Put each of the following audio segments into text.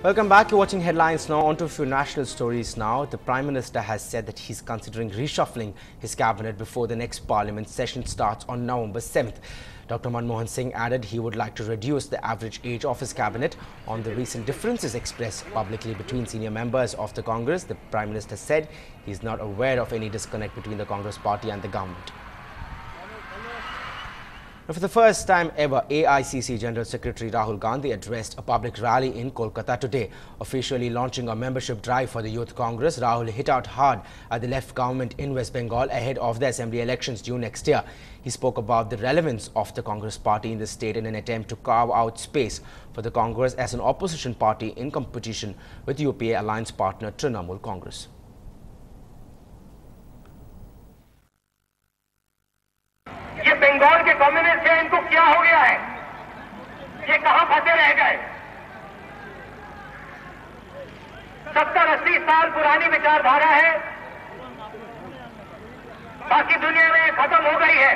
Welcome back. You're watching Headlines now. On to a few national stories now. The Prime Minister has said that he's considering reshuffling his cabinet before the next Parliament session starts on November 7th. Dr. Manmohan Singh added he would like to reduce the average age of his cabinet. On the recent differences expressed publicly between senior members of the Congress, the Prime Minister said he's not aware of any disconnect between the Congress party and the government. Now, for the first time ever, AICC General Secretary Rahul Gandhi addressed a public rally in Kolkata today. Officially launching a membership drive for the Youth Congress, Rahul hit out hard at the left government in West Bengal ahead of the assembly elections due next year. He spoke about the relevance of the Congress party in the state in an attempt to carve out space for the Congress as an opposition party in competition with UPA alliance partner Trinamool Congress. ये बंगाल के communist हैं, इनको क्या हो गया है? ये कहां फंसे रह गए? 70-80 साल पुरानी विचारधारा है, बाकी दुनिया में खत्म हो गई है।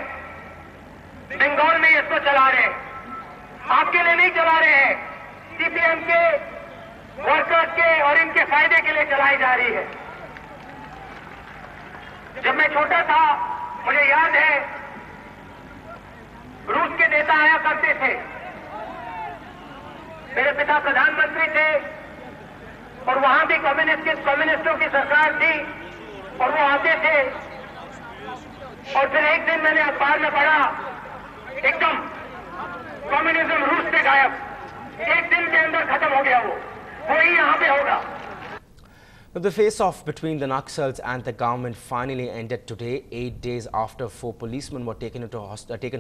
बंगाल में इसको चला रहे हैं, आपके लिए नहीं चला रहे हैं, सीपीएम के वर्कर्स के और इनके फायदे के लिए चलाई जा रही है। जब मैं छोटा था, मुझे याद है रूस के नेता आया करते थे, मेरे पिता प्रधानमंत्री थे और वहां भी कम्युनिस्टों की सरकार थी और वो आते थे। और फिर एक दिन मैंने अखबार में पढ़ा, एकदम कम्युनिज्म रूस से गायब, एक दिन के अंदर खत्म हो गया। वो ही यहां पे होगा। The face-off between the Naxals and the government finally ended today, 8 days after 4 policemen were taken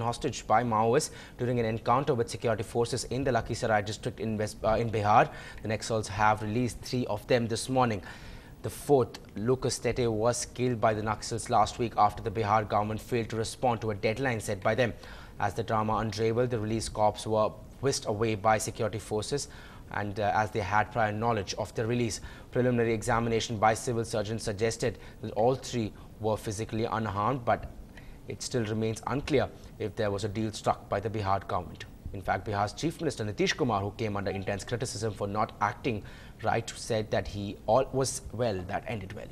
hostage by Maoists during an encounter with security forces in the Lakhisarai district in Bihar. The Naxals have released 3 of them this morning. The 4th, Lucas Tete, was killed by the Naxals last week after the Bihar government failed to respond to a deadline set by them. As the drama unraveled, the released corpses were whisked away by security forces, and as they had prior knowledge of the release. Preliminary examination by civil surgeons suggested that all 3 were physically unharmed, but it still remains unclear if there was a deal struck by the Bihar government. In fact, Bihar's Chief Minister Nitish Kumar, who came under intense criticism for not acting right, said that all was well that ended well.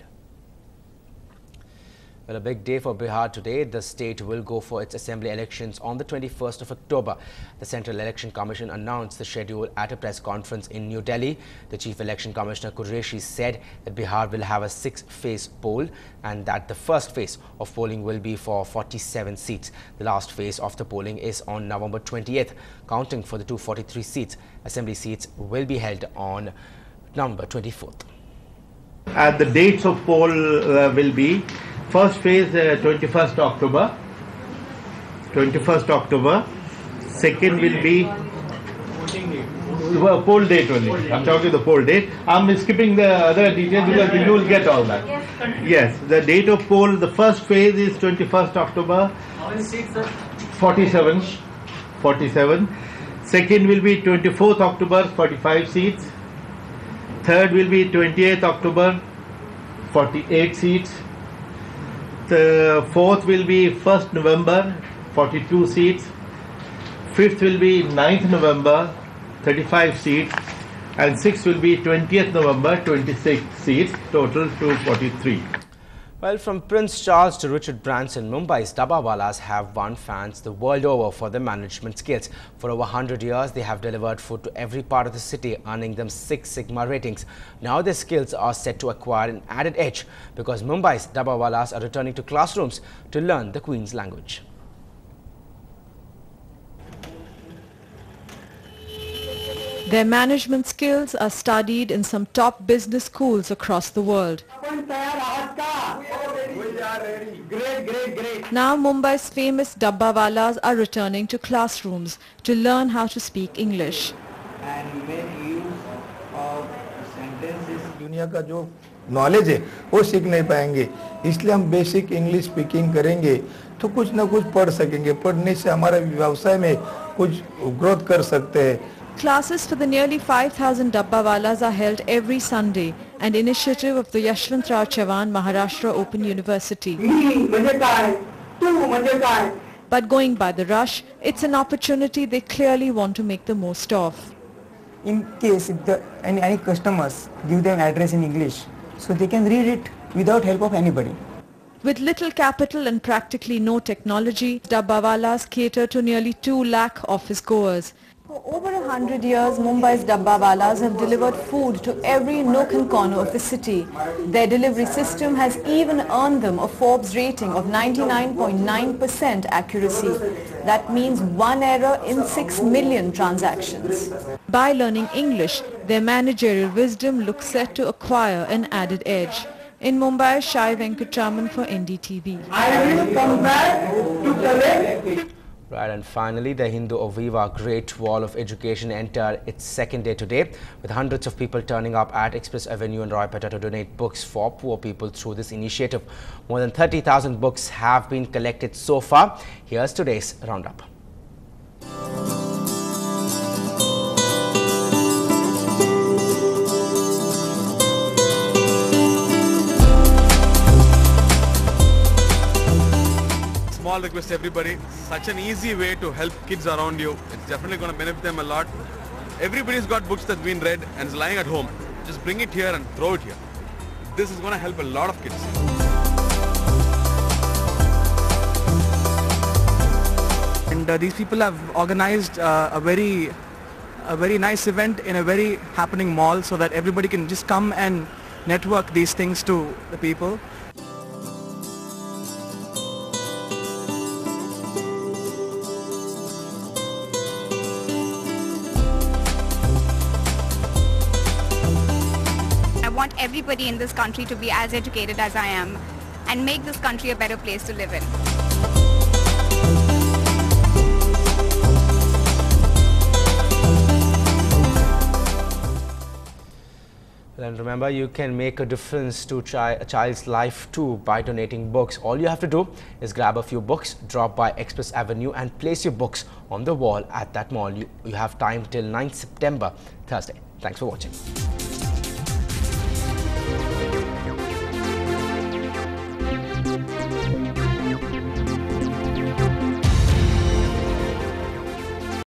Well, a big day for Bihar today. The state will go for its assembly elections on the 21st of October. The Central Election Commission announced the schedule at a press conference in New Delhi. The Chief Election Commissioner Qureshi said that Bihar will have a 6-phase poll and that the first phase of polling will be for 47 seats. The last phase of the polling is on November 20th. Counting for the 243 seats, assembly seats will be held on November 24th. And the dates of poll will be first phase 21st October. Second will be poll date only. I'm talking the poll date. I'm skipping the other details because you will get all that. Yes, the date of poll, the first phase is 21st October. 47. Second will be 24th October, 45 seats. Third will be 28th October, 48 seats. The fourth will be 1st November, 42 seats. Fifth will be 9th November, 35 seats. And sixth will be 20th November, 26 seats, total 243. Well, from Prince Charles to Richard Branson, Mumbai's Dabbawalas have won fans the world over for their management skills. For over 100 years, they have delivered food to every part of the city, earning them 6 Sigma ratings. Now their skills are set to acquire an added edge because Mumbai's Dabbawalas are returning to classrooms to learn the Queen's language. Their management skills are studied in some top business schools across the world. Now Mumbai's famous Dabbawalas are returning to classrooms to learn how to speak English. And make use of sentences. दुनिया का जो knowledge है वो सीख नहीं पाएंगे, इसलिए हम बेसिक इंग्लिश स्पीकिंग करेंगे तो कुछ ना कुछ पढ़ सकेंगे, पढ़ने से हमारे व्यवसाय में कुछ ग्रोथ कर सकते हैं. Classes for the nearly 5,000 Dabbawalas are held every Sunday, an initiative of the Yashwantrao Chavan Maharashtra Open University. But going by the rush, it's an opportunity they clearly want to make the most of. in case if any customers give them address in English, so they can read it without help of anybody. With little capital and practically no technology, Dabbawalas cater to nearly 2 lakh office goers. For over 100 years, Mumbai's Dabbawalas have delivered food to every nook and corner of the city. Their delivery system has even earned them a Forbes rating of 99.9% accuracy. That means 1 error in 6 million transactions. By learning English, their managerial wisdom looks set to acquire an added edge. In Mumbai, Shai Venkatraman for NDTV. I will come back to collect. Right, and finally, the Hindu Aviva Great Wall of Education entered its second day today, with hundreds of people turning up at Express Avenue in Roypeta to donate books for poor people through this initiative. More than 30,000 books have been collected so far. Here's today's roundup. Small request to everybody, such an easy way to help kids around you. It's definitely going to benefit them a lot. Everybody's got books that's been read and is lying at home. Just bring it here and throw it here. This is going to help a lot of kids. And these people have organized a very nice event in a very happening mall, so that everybody can just come and network these things to the people. I want everybody in this country to be as educated as I am and make this country a better place to live in. And remember, you can make a difference to a child's life too by donating books. All you have to do is grab a few books, drop by Express Avenue and place your books on the wall at that mall. You have time till 9th September, Thursday. Thanks for watching.